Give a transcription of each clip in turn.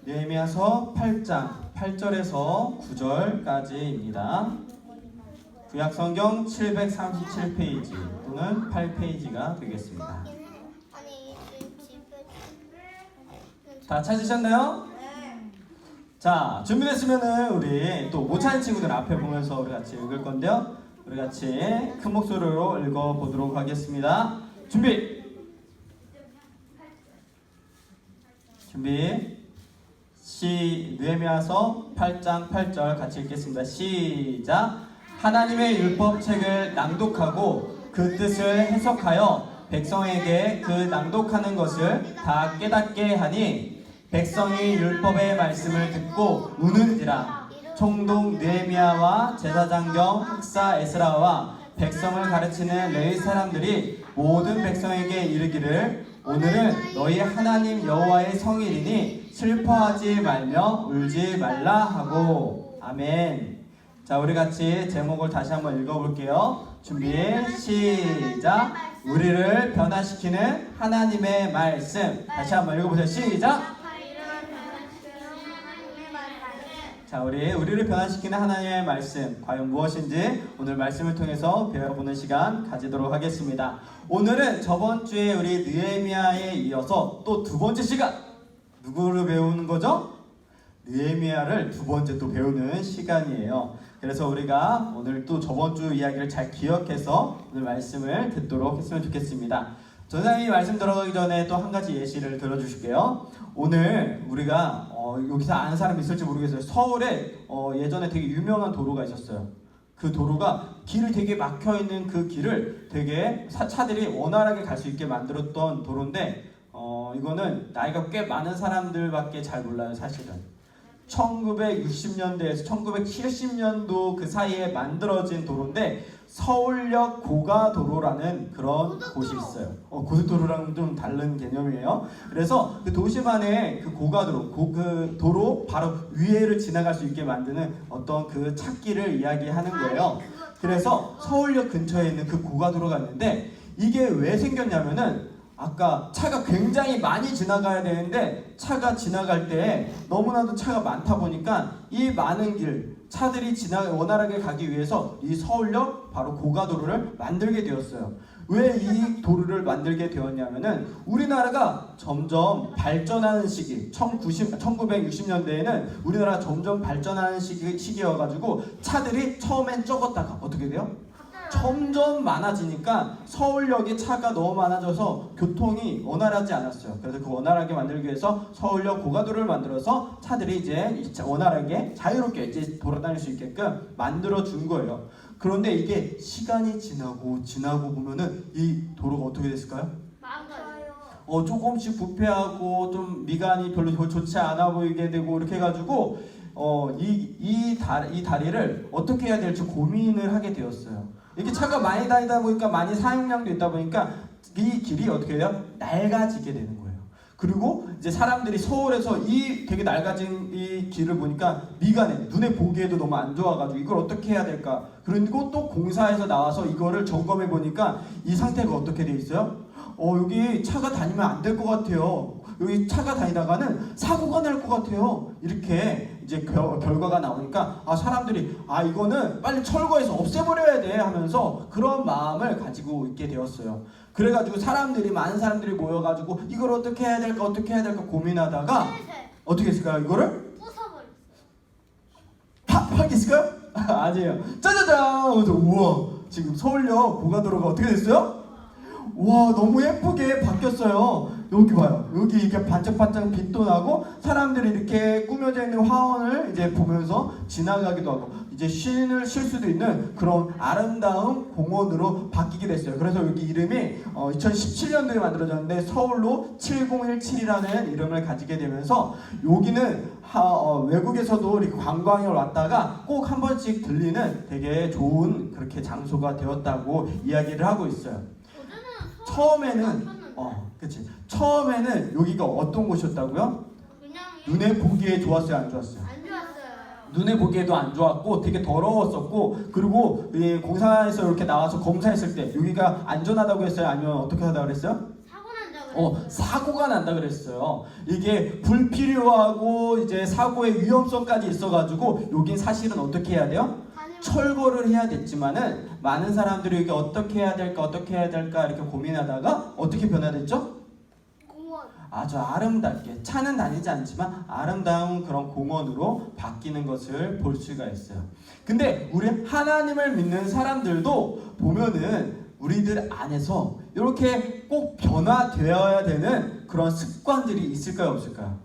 느헤미야서 8장 8절에서 9절까지입니다. 구약성경 737페이지 또는 8페이지가 되겠습니다. 다 찾으셨나요? 자, 준비됐으면은 우리 또 못 찾은 친구들 앞에 보면서 우리 같이 읽을 건데요. 우리 같이 큰 목소리로 읽어보도록 하겠습니다. 준비! 느헤미야서 8장 8절 같이 읽겠습니다. 시작! 하나님의 율법책을 낭독하고 그 뜻을 해석하여 백성에게 그 낭독하는 것을 다 깨닫게 하니 백성이 율법의 말씀을 듣고 우는지라. 총독 느헤미야와 제사장 겸 학사 에스라와 백성을 가르치는 레위 사람들이 모든 백성에게 이르기를 오늘은 너희 하나님 여호와의 성일이니 슬퍼하지 말며 울지 말라 하고. 아멘. 자, 우리 같이 제목을 다시 한번 읽어볼게요. 준비 시작. 우리를 변화시키는 하나님의 말씀. 다시 한번 읽어보세요. 시작. 자, 우리를 변화시키는 하나님의 말씀 과연 무엇인지 오늘 말씀을 통해서 배워보는 시간 가지도록 하겠습니다. 오늘은 저번 주에 우리 느헤미야에 이어서 또 두 번째 시간, 누구를 배우는 거죠? 느헤미야를 두 번째 또 배우는 시간이에요. 그래서 우리가 오늘 또 저번 주 이야기를 잘 기억해서 오늘 말씀을 듣도록 했으면 좋겠습니다. 전사님이 말씀 들어가기 전에 또 한 가지 예시를 들어주실게요. 오늘 우리가 여기서 아는 사람 있을지 모르겠어요. 서울에 예전에 되게 유명한 도로가 있었어요. 그 도로가 길을 되게 막혀있는 그 길을 되게 차들이 원활하게 갈 수 있게 만들었던 도로인데 이거는 나이가 꽤 많은 사람들밖에 잘 몰라요. 사실은 1960년대에서 1970년도 그 사이에 만들어진 도로인데 서울역 고가도로라는 그런 곳이 있어요. 고속도로랑 좀 다른 개념이에요. 그래서 그 도시만의 그 고가도로, 그 도로 바로 위에를 지나갈 수 있게 만드는 어떤 그 찾기를 이야기하는 거예요. 그래서 서울역 근처에 있는 그 고가도로가 있는데 이게 왜 생겼냐면은 아까 차가 굉장히 많이 지나가야 되는데 차가 지나갈 때 너무나도 차가 많다 보니까 이 많은 길 차들이 원활하게 가기 위해서 이 서울역 바로 고가도로를 만들게 되었어요. 왜 이 도로를 만들게 되었냐면은 우리나라가 점점 발전하는 시기 1960년대에는 우리나라가 점점 발전하는 시기여가지고 차들이 처음엔 적었다가 어떻게 돼요? 점점 많아지니까 서울역에 차가 너무 많아져서 교통이 원활하지 않았어요. 그래서 그 원활하게 만들기 위해서 서울역 고가도로를 만들어서 차들이 이제 원활하게 자유롭게 이제 돌아다닐 수 있게끔 만들어 준 거예요. 그런데 이게 시간이 지나고 보면은 이 도로가 어떻게 됐을까요? 조금씩 부패하고 좀 미간이 별로 좋지 않아 보이게 되고 이렇게 해가지고 이 다리를 어떻게 해야 될지 고민을 하게 되었어요. 이렇게 차가 많이 다니다 보니까 많이 사용량도 있다 보니까 이 길이 어떻게 돼요? 밝아지게 되는 거예요. 그리고 이제 사람들이 서울에서 이 되게 낡아진 이 길을 보니까 미간에 눈에 보기에도 너무 안 좋아가지고 이걸 어떻게 해야 될까? 그리고 또 공사에서 나와서 이거를 점검해 보니까 이 상태가 어떻게 돼 있어요? 여기 차가 다니면 안 될 것 같아요. 여기 차가 다니다가는 사고가 날 것 같아요. 이렇게 이제 결과가 나오니까 사람들이 이거는 빨리 철거해서 없애버려야 돼 하면서 그런 마음을 가지고 있게 되었어요. 그래가지고 많은 사람들이 모여가지고 이걸 어떻게 해야 될까 고민하다가 어떻게 했을까요? 이거를 파악했을까요? 아니에요. 짜자잔! 우와, 지금 서울역 고가도로가 어떻게 됐어요? 와, 너무 예쁘게 바뀌었어요. 여기 봐요. 여기 이렇게 반짝반짝 빛도 나고 사람들이 이렇게 꾸며져 있는 화원을 이제 보면서 지나가기도 하고 이제 쉴 수도 있는 그런 아름다운 공원으로 바뀌게 됐어요. 그래서 여기 이름이 2017년도에 만들어졌는데 서울로 7017이라는 이름을 가지게 되면서 여기는 외국에서도 이렇게 관광을 왔다가 꼭 한 번씩 들리는 되게 좋은 그렇게 장소가 되었다고 이야기를 하고 있어요. 처음에는 여기가 어떤 곳이었다고요? 눈에 보기에 좋았어요, 안 좋았어요? 안 좋았어요. 눈에 보기에도 안 좋았고 되게 더러웠었고 그리고 공사에서 이렇게 나와서 검사했을 때 여기가 안전하다고 했어요? 아니면 어떻게 하다고 그랬어요? 사고 난다고 사고가 난다 그랬어요. 이게 불필요하고 이제 사고의 위험성까지 있어가지고 여긴 사실은 어떻게 해야 돼요? 철거를 해야 됐지만은 많은 사람들이 이게 어떻게 해야 될까 이렇게 고민하다가 어떻게 변화됐죠? 공원. 아주 아름답게, 차는 다니지 않지만 아름다운 그런 공원으로 바뀌는 것을 볼 수가 있어요. 근데 우리 하나님을 믿는 사람들도 보면은 우리들 안에서 이렇게 꼭 변화되어야 되는 그런 습관들이 있을까요, 없을까요?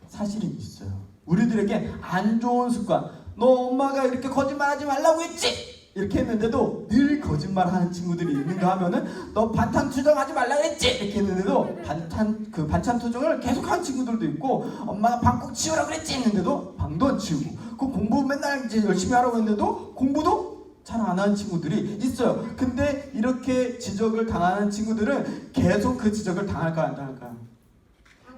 사실은 있어요. 우리들에게 안 좋은 습관, 너 엄마가 이렇게 거짓말하지 말라고 했지? 이렇게 했는데도 늘 거짓말하는 친구들이 있는가 하면은 너 반찬 투정하지 말라고 했지? 이렇게 했는데도 반찬 투정을 계속하는 친구들도 있고, 엄마가 방 꼭 치우라고 그랬지? 했는데도 방도 안 치우고, 그 공부 맨날 이제 열심히 하라고 했는데도 공부도 잘 안 하는 친구들이 있어요. 근데 이렇게 지적을 당하는 친구들은 계속 그 지적을 당할까요, 안 당할까요?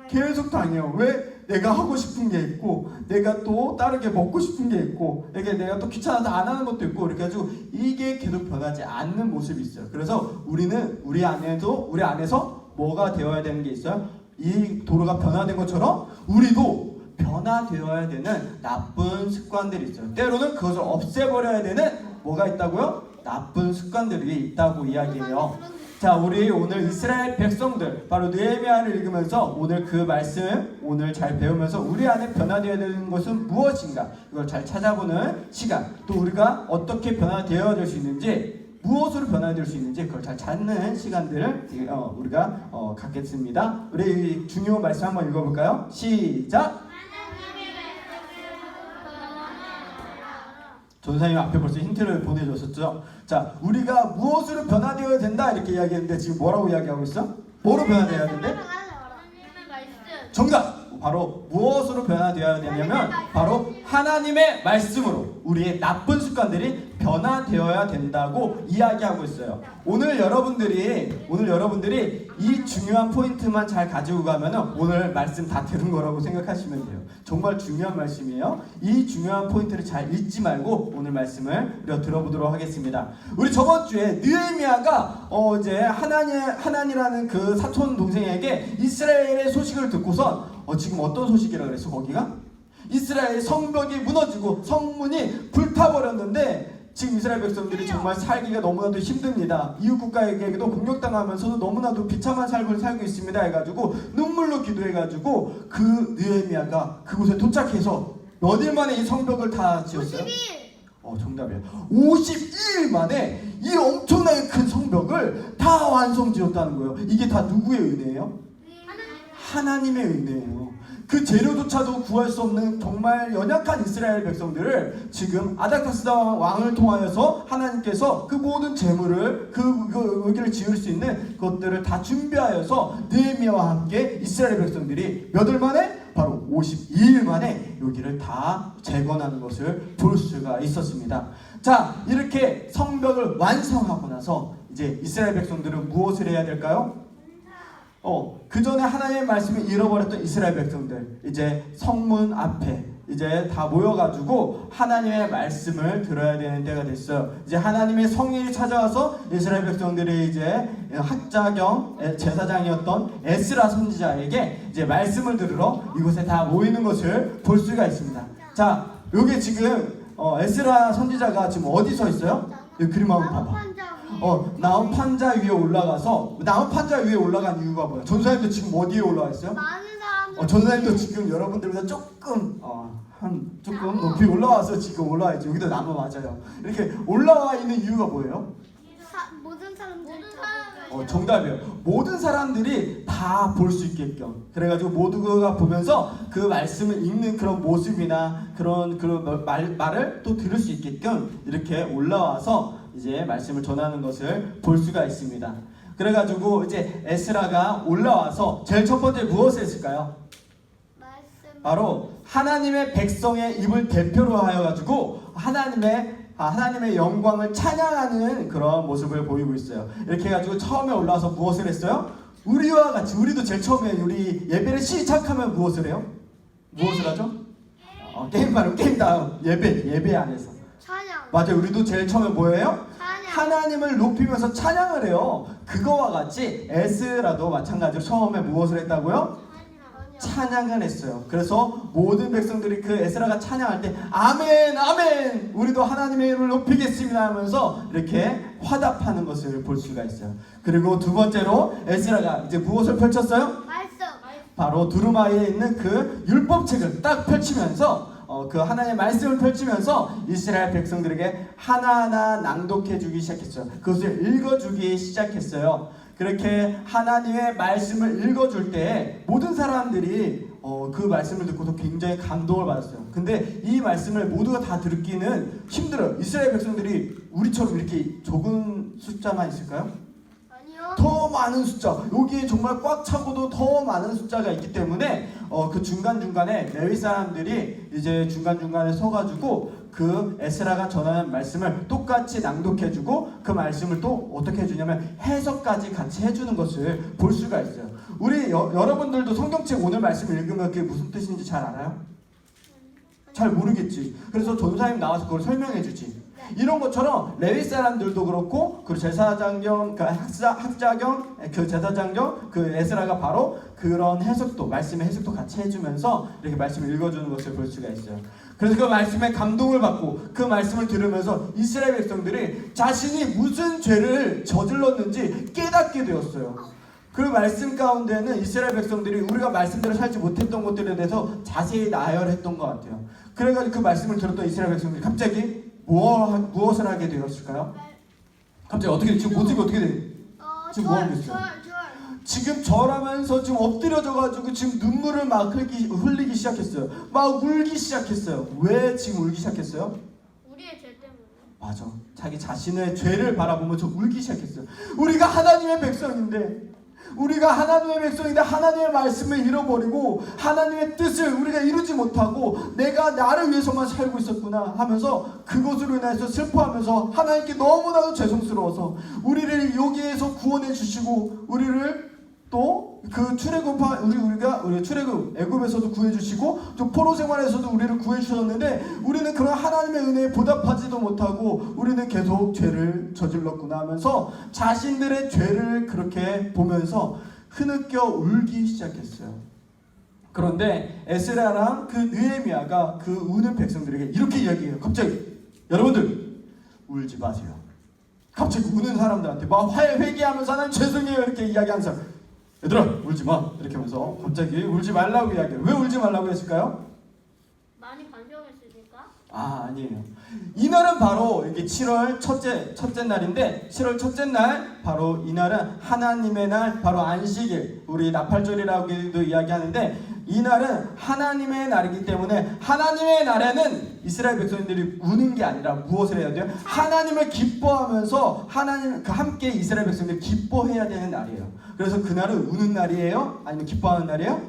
계속 당해요. 왜? 내가 하고 싶은 게 있고, 내가 또 다르게 먹고 싶은 게 있고, 내가 또 귀찮아서 안 하는 것도 있고, 이렇게 해가지고 이게 계속 변하지 않는 모습이 있어요. 그래서 우리는 우리 안에서 뭐가 되어야 되는 게 있어요? 이 도로가 변화된 것처럼 우리도 변화되어야 되는 나쁜 습관들이 있어요. 때로는 그것을 없애버려야 되는 뭐가 있다고요? 나쁜 습관들이 있다고 이야기해요. 자, 우리 오늘 이스라엘 백성들 바로 느헤미야를 읽으면서 오늘 그 말씀 오늘 잘 배우면서 우리 안에 변화되어야 되는 것은 무엇인가, 이걸 잘 찾아보는 시간, 또 우리가 어떻게 변화되어야 될 수 있는지, 무엇으로 변화될 수 있는지 그걸 잘 찾는 시간들을 우리가 갖겠습니다. 우리 중요한 말씀 한번 읽어볼까요? 시작! 전사님 앞에 벌써 힌트를 보내줬었죠. 자, 우리가 무엇으로 변화되어야 된다 이렇게 이야기했는데 지금 뭐라고 이야기하고 있어? 뭐로 변화되어야 된대? 정답! 바로 무엇으로 변화되어야 되냐면 바로 하나님의 말씀으로 우리의 나쁜 습관들이 변화되어야 된다고 이야기하고 있어요. 오늘 여러분들이 이 중요한 포인트만 잘 가지고 가면은 오늘 말씀 다 들은 거라고 생각하시면 돼요. 정말 중요한 말씀이에요. 이 중요한 포인트를 잘 잊지 말고 오늘 말씀을 우리가 들어보도록 하겠습니다. 우리 저번 주에 느헤미야가 이제 하난이라는 그 사촌 동생에게 이스라엘의 소식을 듣고선 지금 어떤 소식이라 그랬어? 거기가 이스라엘 성벽이 무너지고 성문이 불타버렸는데 지금 이스라엘 백성들이 정말 살기가 너무나도 힘듭니다. 이웃 국가에게도 공격당하면서도 너무나도 비참한 삶을 살고 있습니다 해가지고 눈물로 기도해가지고 그 느헤미야가 그곳에 도착해서 몇 일 만에 이 성벽을 다 지었어요? 50일. 정답이에요. 52일 만에 이 엄청나게 큰 성벽을 다 완성지었다는 거예요. 이게 다 누구의 은혜예요? 하나님의 은혜예요. 그 재료조차도 구할 수 없는 정말 연약한 이스라엘 백성들을 지금 아닥사스다 왕을 통하여서 하나님께서 그 모든 재물을 여기를 지을 수 있는 것들을 다 준비하여서 느헤미야와 함께 이스라엘 백성들이 몇 일 만에? 바로 52일 만에 여기를 다 재건하는 것을 볼 수가 있었습니다. 자, 이렇게 성벽을 완성하고 나서 이제 이스라엘 백성들은 무엇을 해야 될까요? 그 전에 하나님의 말씀을 잃어버렸던 이스라엘 백성들 이제 성문 앞에 이제 다 모여가지고 하나님의 말씀을 들어야 되는 때가 됐어요. 이제 하나님의 성인이 찾아와서 이스라엘 백성들이 이제 학자 겸 제사장이었던 에스라 선지자에게 이제 말씀을 들으러 이곳에 다 모이는 것을 볼 수가 있습니다. 자, 여기 지금 에스라 선지자가 지금 어디 서 있어요? 여기 그림 한번 봐봐. 나무 판자 위에 올라가서 나무 판자 위에 올라간 이유가 뭐야? 전사님도 지금 어디에 올라와 있어요? 많은 사람들. 전사님도 지금 여러분들보다 조금 높이 올라와서 지금 올라와 있죠. 여기도 나무 맞아요. 이렇게 올라와 있는 이유가 뭐예요? 모든 사람들. 정답이에요. 모든 사람들이 다 볼 수 있게끔. 그래가지고 모두가 보면서 그 말씀을 읽는 그런 모습이나 그런 말을 또 들을 수 있게끔 이렇게 올라와서 이제 말씀을 전하는 것을 볼 수가 있습니다. 그래가지고 이제 에스라가 올라와서 제일 첫 번째 무엇을 했을까요? 바로 하나님의 백성의 입을 대표로 하여가지고 하나님의 영광을 찬양하는 그런 모습을 보이고 있어요. 이렇게 해가지고 처음에 올라와서 무엇을 했어요? 우리와 같이 우리도 제일 처음에 우리 예배를 시작하면 무엇을 해요? 무엇을 하죠? 게임 다음 예배 안에서 찬양. 맞아요. 우리도 제일 처음에 뭐예요? 하나님을 높이면서 찬양을 해요. 그거와 같이 에스라도 마찬가지로 처음에 무엇을 했다고요? 찬양을 했어요. 그래서 모든 백성들이 그 에스라가 찬양할 때 아멘 아멘 우리도 하나님의 이름을 높이겠습니다 하면서 이렇게 화답하는 것을 볼 수가 있어요. 그리고 두 번째로 에스라가 이제 무엇을 펼쳤어요? 말씀. 바로 두루마리에 있는 그 율법책을 딱 펼치면서 그 하나님의 말씀을 펼치면서 이스라엘 백성들에게 하나하나 낭독해 주기 시작했어요. 그것을 읽어주기 시작했어요. 그렇게 하나님의 말씀을 읽어줄 때 모든 사람들이 그 말씀을 듣고도 굉장히 감동을 받았어요. 근데 이 말씀을 모두가 다 듣기는 힘들어요. 이스라엘 백성들이 우리처럼 이렇게 적은 숫자만 있을까요? 아니요. 더 많은 숫자, 여기에 정말 꽉 차고도 더 많은 숫자가 있기 때문에 그 중간중간에 레위 사람들이 이제 중간중간에 서가지고 그 에스라가 전하는 말씀을 똑같이 낭독해주고 그 말씀을 또 어떻게 해주냐면 해석까지 같이 해주는 것을 볼 수가 있어요. 우리 여러분들도 성경책 오늘 말씀 읽으면 그게 무슨 뜻인지 잘 알아요? 잘 모르겠지. 그래서 전사님 나와서 그걸 설명해주지. 이런 것처럼 레위 사람들도 그렇고 그 제사장 겸 그 학자 겸 그 제사장 겸 그 에스라가 바로 그런 해석도 말씀의 해석도 같이 해주면서 이렇게 말씀을 읽어주는 것을 볼 수가 있어요. 그래서 그 말씀에 감동을 받고 그 말씀을 들으면서 이스라엘 백성들이 자신이 무슨 죄를 저질렀는지 깨닫게 되었어요. 그 말씀 가운데는 이스라엘 백성들이 우리가 말씀대로 살지 못했던 것들에 대해서 자세히 나열했던 것 같아요. 그래가지고 그 말씀을 들었던 이스라엘 백성들이 갑자기 무엇을 하게 되었을까요? 갑자기 어떻게 지금 모습이 어떻게 돼? 지금 뭐 하고 있어요? 지금 절하면서 지금 엎드려져가지고 지금 눈물을 막 흘리기 시작했어요. 막 울기 시작했어요. 왜 지금 울기 시작했어요? 우리의 죄 때문에. 맞아. 자기 자신의 죄를 바라보면서 울기 시작했어요. 우리가 하나님의 백성인데 하나님의 말씀을 잃어버리고 하나님의 뜻을 우리가 이루지 못하고 내가 나를 위해서만 살고 있었구나 하면서 그것으로 인해서 슬퍼하면서 하나님께 너무나도 죄송스러워서 우리를 여기에서 구원해 주시고 우리를 또 그 우리가 출애굽 애굽에서도 구해 주시고 또 포로 생활에서도 우리를 구해 주셨는데 우리는 그런 하나님의 은혜에 보답하지도 못하고 우리는 계속 죄를 저질렀구나 하면서 자신들의 죄를 그렇게 보면서 흐느껴 울기 시작했어요. 그런데 에스라랑 그 느헤미야가 그 우는 백성들에게 이렇게 이야기해요. 갑자기 여러분들 울지 마세요. 갑자기 우는 사람들한테 막 회개하면서 하나님 죄송해요 이렇게 이야기하는 사람, 얘들아 울지 마 이렇게 하면서 갑자기 울지 말라고 이야기해요. 왜 울지 말라고 했을까요? 많이 반성했으니까. 아니에요. 이날은 바로 이게 7월 첫째 날인데 7월 첫째 날 바로 이날은 하나님의 날, 바로 안식일, 우리 나팔절이라고도 이야기하는데 이날은 하나님의 날이기 때문에 하나님의 날에는 이스라엘 백성들이 우는 게 아니라 무엇을 해야 돼요? 하나님을 기뻐하면서 하나님 함께 이스라엘 백성들이 기뻐해야 되는 날이에요. 그래서 그날은 우는 날이에요? 아니면 기뻐하는 날이에요?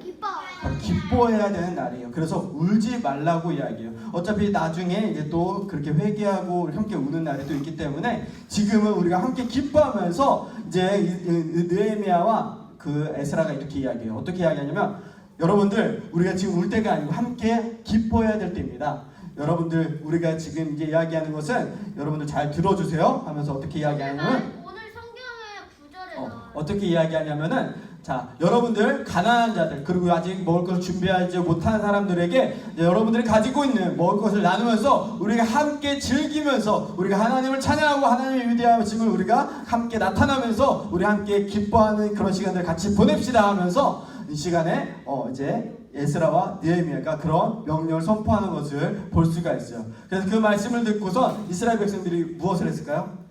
기뻐해야 되는 날이에요. 그래서 울지 말라고 이야기해요. 어차피 나중에 이제 또 그렇게 회개하고 함께 우는 날이 또 있기 때문에 지금은 우리가 함께 기뻐하면서 이제 느헤미야와 그 에스라가 이렇게 이야기해요. 어떻게 이야기하냐면 여러분들 우리가 지금 울 때가 아니고 함께 기뻐해야 될 때입니다. 여러분들 우리가 지금 이제 이야기하는 것은 여러분들 잘 들어주세요 하면서 어떻게 이야기하냐면 오늘 성경의 구절에 어떻게 이야기하냐면은 자, 여러분들 가난한 자들 그리고 아직 먹을 것을 준비하지 못하는 사람들에게 여러분들이 가지고 있는 먹을 것을 나누면서 우리가 함께 즐기면서 우리가 하나님을 찬양하고 하나님의 위대하심을 우리가 함께 나타나면서 우리 함께 기뻐하는 그런 시간들 같이 보냅시다 하면서 이 시간에 이제 에스라와 느헤미야가 그런 명령을 선포하는 것을 볼 수가 있어요. 그래서 그 말씀을 듣고서 이스라엘 백성들이 무엇을 했을까요?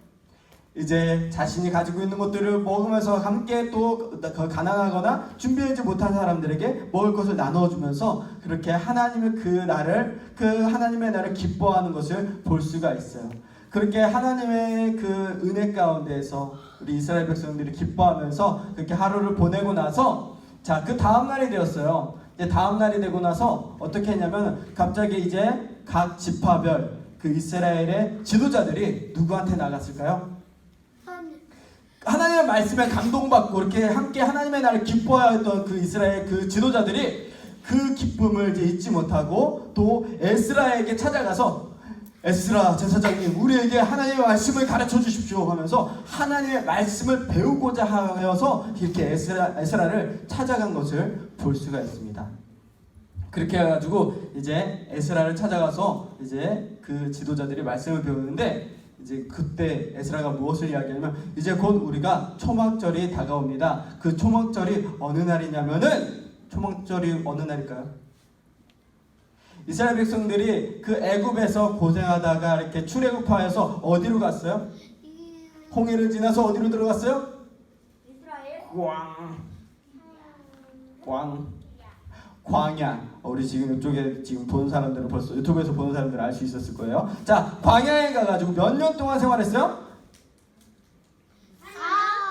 이제 자신이 가지고 있는 것들을 먹으면서 함께 또 가난하거나 준비하지 못한 사람들에게 먹을 것을 나눠주면서 그렇게 하나님의 하나님의 날을 기뻐하는 것을 볼 수가 있어요. 그렇게 하나님의 그 은혜 가운데에서 우리 이스라엘 백성들이 기뻐하면서 그렇게 하루를 보내고 나서 자, 그 다음 날이 되었어요. 이제 다음 날이 되고 나서 어떻게 했냐면 갑자기 이제 각 지파별 그 이스라엘의 지도자들이 누구한테 나갔을까요? 하나님의 말씀에 감동받고 이렇게 함께 하나님의 날을 기뻐하였던 그 이스라엘 그 지도자들이 그 기쁨을 이제 잊지 못하고 또 에스라에게 찾아가서 에스라 제사장님, 우리에게 하나님의 말씀을 가르쳐 주십시오 하면서 하나님의 말씀을 배우고자 하여서 이렇게 에스라를 찾아간 것을 볼 수가 있습니다. 그렇게 해가지고 이제 에스라를 찾아가서 이제 그 지도자들이 말씀을 배우는데, 이제 그때 에스라가 무엇을 이야기하냐면, 이제 곧 우리가 초막절이 다가옵니다. 그 초막절이 어느 날이냐면은, 초막절이 어느 날일까요? 이스라엘 백성들이 그 애굽에서 고생하다가 이렇게 출애굽하여서 어디로 갔어요? 홍해를 지나서 어디로 들어갔어요? 이스라엘? 광야. 우리 지금 이쪽에 지금 보는 사람들은 벌써 유튜브에서 보는 사람들은 알 수 있었을 거예요. 자, 광야에 가가지고 몇 년 동안 생활했어요?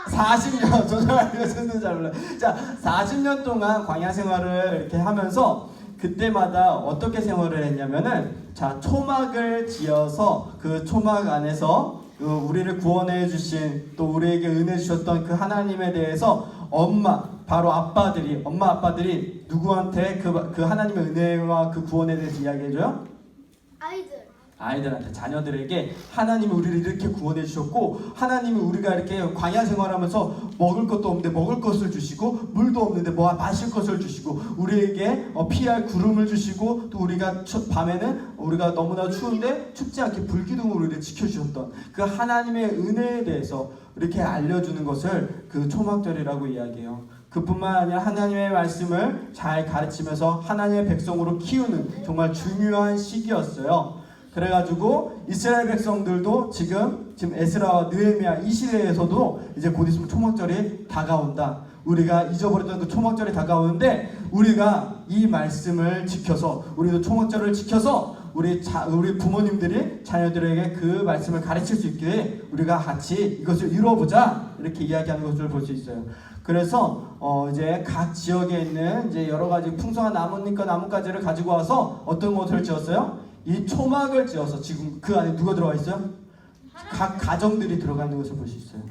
40년. 저는 알려주는 잘 몰라요. 자, 40년 동안 광야 생활을 이렇게 하면서 그때마다 어떻게 생활을 했냐면은, 자, 초막을 지어서 그 초막 안에서 우리를 구원해 주신, 또 우리에게 은혜 주셨던 그 하나님에 대해서 엄마 아빠들이 누구한테 그 하나님의 은혜와 그 구원에 대해서 이야기해줘요? 아이들한테, 자녀들에게 하나님이 우리를 이렇게 구원해 주셨고, 하나님이 우리가 이렇게 광야 생활하면서 먹을 것도 없는데 먹을 것을 주시고, 물도 없는데 마실 것을 주시고, 우리에게 피할 구름을 주시고, 또 우리가 밤에는 우리가 너무나 추운데 춥지 않게 불기둥으로 우리를 지켜주셨던 그 하나님의 은혜에 대해서 이렇게 알려주는 것을 그 초막절이라고 이야기해요. 그뿐만 아니라 하나님의 말씀을 잘 가르치면서 하나님의 백성으로 키우는 정말 중요한 시기였어요. 그래가지고 이스라엘 백성들도 지금 에스라와 느헤미야 이 시대에서도 이제 곧 있으면 초막절이 다가온다. 우리가 잊어버렸던 그 초막절이 다가오는데, 우리가 이 말씀을 지켜서, 우리도 초막절을 지켜서 우리 부모님들이 자녀들에게 그 말씀을 가르칠 수 있게 우리가 같이 이것을 이루어보자, 이렇게 이야기하는 것을 볼 수 있어요. 그래서 이제 각 지역에 있는 이제 여러 가지 풍성한 나뭇잎과 나뭇가지를 가지고 와서 어떤 것을 지었어요? 이 초막을 지어서, 지금 그 안에 누가 들어가 있어요? 각 가정들이 들어가 있는 것을 볼 수 있어요.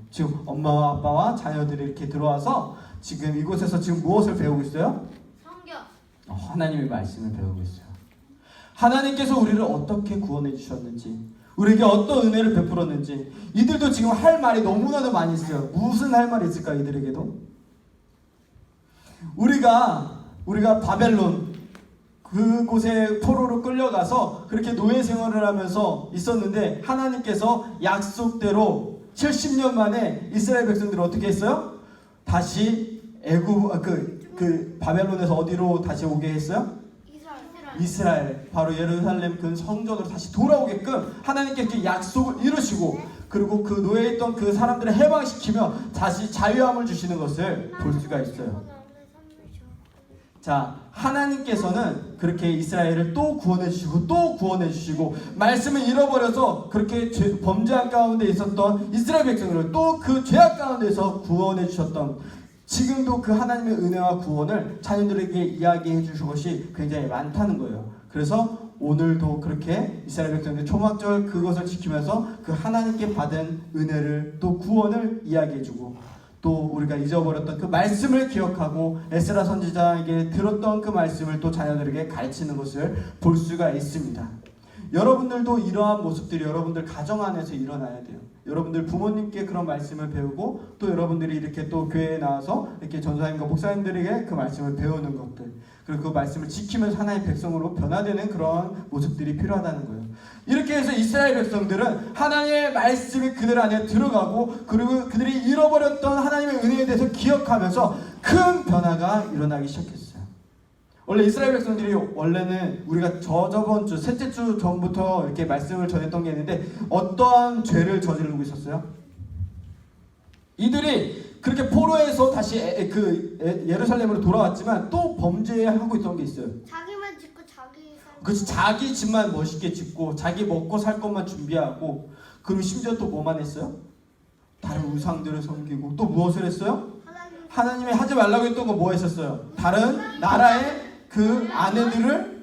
지금 엄마와 아빠와 자녀들이 이렇게 들어와서 지금 이곳에서 지금 무엇을 배우고 있어요? 성경. 하나님의 말씀을 배우고 있어요. 하나님께서 우리를 어떻게 구원해 주셨는지, 우리에게 어떤 은혜를 베풀었는지. 이들도 지금 할 말이 너무나도 많이 있어요. 무슨 할 말이 있을까, 이들에게도? 우리가 바벨론 그곳에 포로로 끌려가서 그렇게 노예 생활을 하면서 있었는데, 하나님께서 약속대로 70년 만에 이스라엘 백성들을 어떻게 했어요? 다시 바벨론에서 어디로 다시 오게 했어요? 이스라엘, 바로 예루살렘 그 성전으로 다시 돌아오게끔 하나님께 이렇게 약속을 이루시고, 그리고 그 노예에 있던 그 사람들을 해방시키며 다시 자유함을 주시는 것을 볼 수가 있어요. 자, 하나님께서는 그렇게 이스라엘을 또 구원해 주시고 또 구원해 주시고, 말씀을 잃어버려서 그렇게 범죄한 가운데 있었던 이스라엘 백성들을 또 그 죄악 가운데서 구원해 주셨던, 지금도 그 하나님의 은혜와 구원을 자녀들에게 이야기해 주실 것이 굉장히 많다는 거예요. 그래서 오늘도 그렇게 이스라엘 백성들 초막절 그것을 지키면서 그 하나님께 받은 은혜를, 또 구원을 이야기해 주고, 또 우리가 잊어버렸던 그 말씀을 기억하고 에스라 선지자에게 들었던 그 말씀을 또 자녀들에게 가르치는 것을 볼 수가 있습니다. 여러분들도 이러한 모습들이 여러분들 가정 안에서 일어나야 돼요. 여러분들 부모님께 그런 말씀을 배우고, 또 여러분들이 이렇게 또 교회에 나와서 이렇게 전사님과 목사님들에게 그 말씀을 배우는 것들, 그리고 그 말씀을 지키면서 하나의 백성으로 변화되는 그런 모습들이 필요하다는 거예요. 이렇게 해서 이스라엘 백성들은 하나님의 말씀이 그들 안에 들어가고, 그리고 그들이 잃어버렸던 하나님의 은혜에 대해서 기억하면서 큰 변화가 일어나기 시작했어요. 원래 이스라엘 백성들이 원래는 우리가 저번 주 셋째 주 전부터 이렇게 말씀을 전했던 게 있는데, 어떠한 죄를 저지르고 있었어요? 이들이 그렇게 포로에서 다시 예루살렘으로 돌아왔지만 또 범죄하고 있던 게 있어요. 자기만 짓고 자기 살. 그렇지, 자기 집만 멋있게 짓고 자기 먹고 살 것만 준비하고, 그리고 심지어 또 뭐만 했어요? 다른 우상들을 섬기고, 또 무엇을 했어요? 하나님이 하지 말라고 했던 거 뭐 했었어요? 다른 나라의 그 아내들을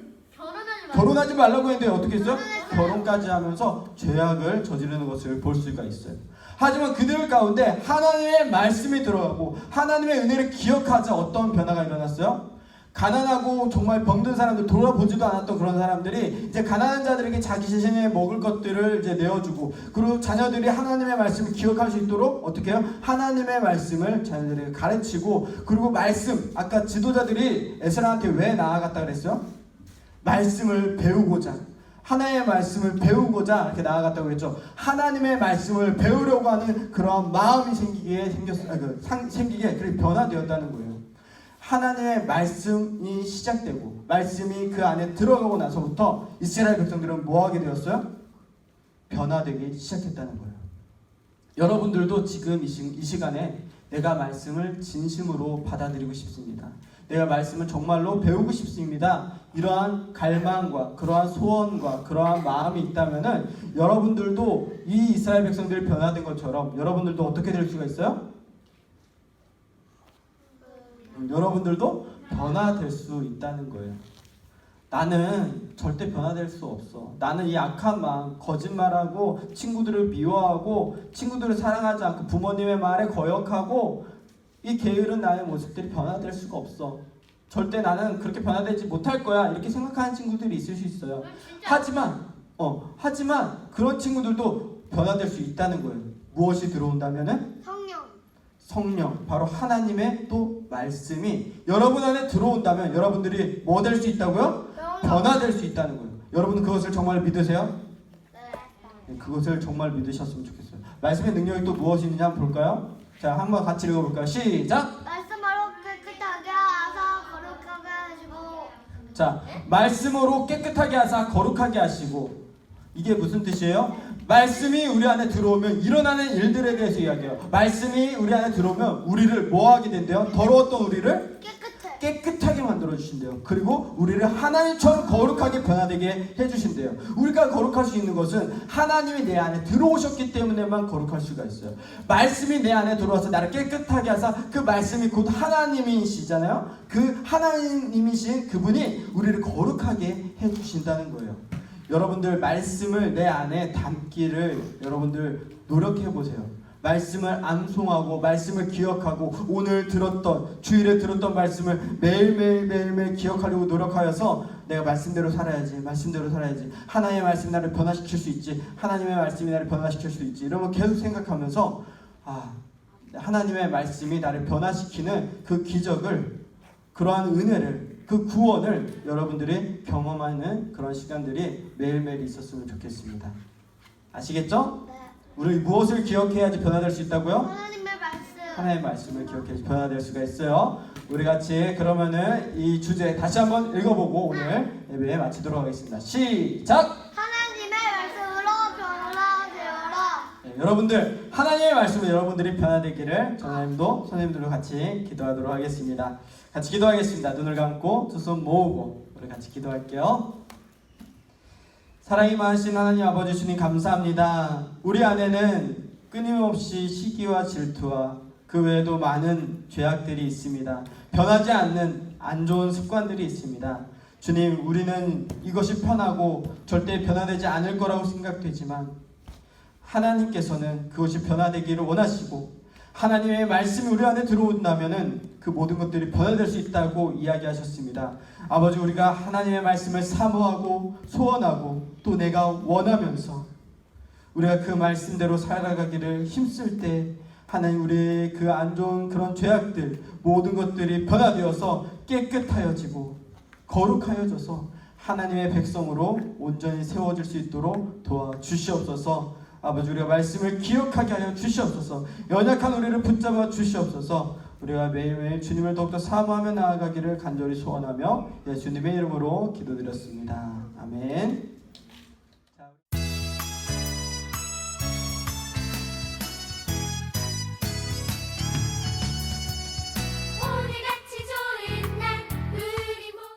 결혼하지 말라고 했는데 어떻게 했어요? 결혼까지 하면서 죄악을 저지르는 것을 볼 수가 있어요. 하지만 그들 가운데 하나님의 말씀이 들어가고 하나님의 은혜를 기억하자 어떤 변화가 일어났어요? 가난하고 정말 병든 사람들, 돌아보지도 않았던 그런 사람들이 이제 가난한 자들에게 자기 자신의 먹을 것들을 이제 내어주고, 그리고 자녀들이 하나님의 말씀을 기억할 수 있도록 어떻게 해요? 하나님의 말씀을 자녀들에게 가르치고, 그리고 말씀, 아까 지도자들이 에스라한테 왜 나아갔다 그랬어요? 말씀을 배우고자, 하나님의 말씀을 배우고자 이렇게 나아갔다고 그랬죠. 하나님의 말씀을 배우려고 하는 그런 마음이 생기게 그렇게 변화되었다는 거예요. 하나님의 말씀이 시작되고 말씀이 그 안에 들어가고 나서부터 이스라엘 백성들은 뭐 하게 되었어요? 변화되기 시작했다는 거예요. 여러분들도 지금 이 시간에 내가 말씀을 진심으로 받아들이고 싶습니다. 내가 말씀을 정말로 배우고 싶습니다. 이러한 갈망과 그러한 소원과 그러한 마음이 있다면은 여러분들도 이 이스라엘 백성들이 변화된 것처럼 여러분들도 어떻게 될 수가 있어요? 여러분들도 변화될 수 있다는 거예요. 나는 절대 변화될 수 없어. 나는 이 악한 마음, 거짓말하고 친구들을 미워하고 친구들을 사랑하지 않고 부모님의 말에 거역하고 이 게으른 나의 모습들이 변화될 수가 없어. 절대 나는 그렇게 변화되지 못할 거야. 이렇게 생각하는 친구들이 있을 수 있어요. 하지만 그런 친구들도 변화될 수 있다는 거예요. 무엇이 들어온다면은 성령, 바로 하나님의 또 말씀이 여러분 안에 들어온다면 여러분들이 뭐 될 수 있다고요? 변화될 수 있다는 거예요. 여러분 그것을 정말 믿으세요? 네, 그것을 정말 믿으셨으면 좋겠어요. 말씀의 능력이 또 무엇이 있느냐 한번 볼까요? 자, 한번 같이 읽어볼까요? 시작! 말씀으로 깨끗하게 하사 거룩하게 하시고. 자, 말씀으로 깨끗하게 하사 거룩하게 하시고. 이게 무슨 뜻이에요? 말씀이 우리 안에 들어오면 일어나는 일들에 대해서 이야기해요. 말씀이 우리 안에 들어오면 우리를 뭐 하게 된대요? 더러웠던 우리를 깨끗하게 만들어 주신대요. 그리고 우리를 하나님처럼 거룩하게 변화되게 해주신대요. 우리가 거룩할 수 있는 것은 하나님이 내 안에 들어오셨기 때문에만 거룩할 수가 있어요. 말씀이 내 안에 들어와서 나를 깨끗하게 하사, 그 말씀이 곧 하나님이시잖아요. 그 하나님이신 그분이 우리를 거룩하게 해주신다는 거예요. 여러분들 말씀을 내 안에 담기를 여러분들 노력해보세요. 말씀을 암송하고 말씀을 기억하고 오늘 들었던, 주일에 들었던 말씀을 매일매일 기억하려고 노력하여서 내가 말씀대로 살아야지, 하나님의 말씀이 나를 변화시킬 수 있지, 하나님의 말씀이 나를 변화시킬 수 있지, 이러면 계속 생각하면서 하나님의 말씀이 나를 변화시키는 그 기적을, 그러한 은혜를, 그 구원을 여러분들이 경험하는 그런 시간들이 매일매일 있었으면 좋겠습니다. 아시겠죠? 네. 우리 무엇을 기억해야지 변화될 수 있다고요? 하나님의 말씀. 하나님의 말씀을 기억해야지 변화될 수가 있어요. 우리 같이 그러면은 이 주제 다시 한번 읽어보고 오늘 예배 마치도록 하겠습니다. 시작! 하나님의 말씀으로 변화되어라. 네, 여러분들 하나님의 말씀으로 여러분들이 변화되기를 전하님도 선생님들과 같이 기도하도록 하겠습니다. 같이 기도하겠습니다. 눈을 감고 두 손 모으고 우리 같이 기도할게요. 사랑이 많으신 하나님 아버지 주님 감사합니다. 우리 안에는 끊임없이 시기와 질투와 그 외에도 많은 죄악들이 있습니다. 변하지 않는 안 좋은 습관들이 있습니다. 주님, 우리는 이것이 편하고 절대 변화되지 않을 거라고 생각되지만 하나님께서는 그것이 변화되기를 원하시고 하나님의 말씀이 우리 안에 들어온다면은 그 모든 것들이 변화될 수 있다고 이야기하셨습니다. 아버지, 우리가 하나님의 말씀을 사모하고 소원하고 또 내가 원하면서 우리가 그 말씀대로 살아가기를 힘쓸 때 하나님, 우리의 그 안 좋은 그런 죄악들 모든 것들이 변화되어서 깨끗하여지고 거룩하여져서 하나님의 백성으로 온전히 세워질 수 있도록 도와주시옵소서. 아버지, 우리가 말씀을 기억하게 하여 주시옵소서. 연약한 우리를 붙잡아 주시옵소서. 우리가 매일매일 주님을 더욱더 사모하며 나아가기를 간절히 소원하며 예수님의 이름으로 기도드렸습니다. 아멘.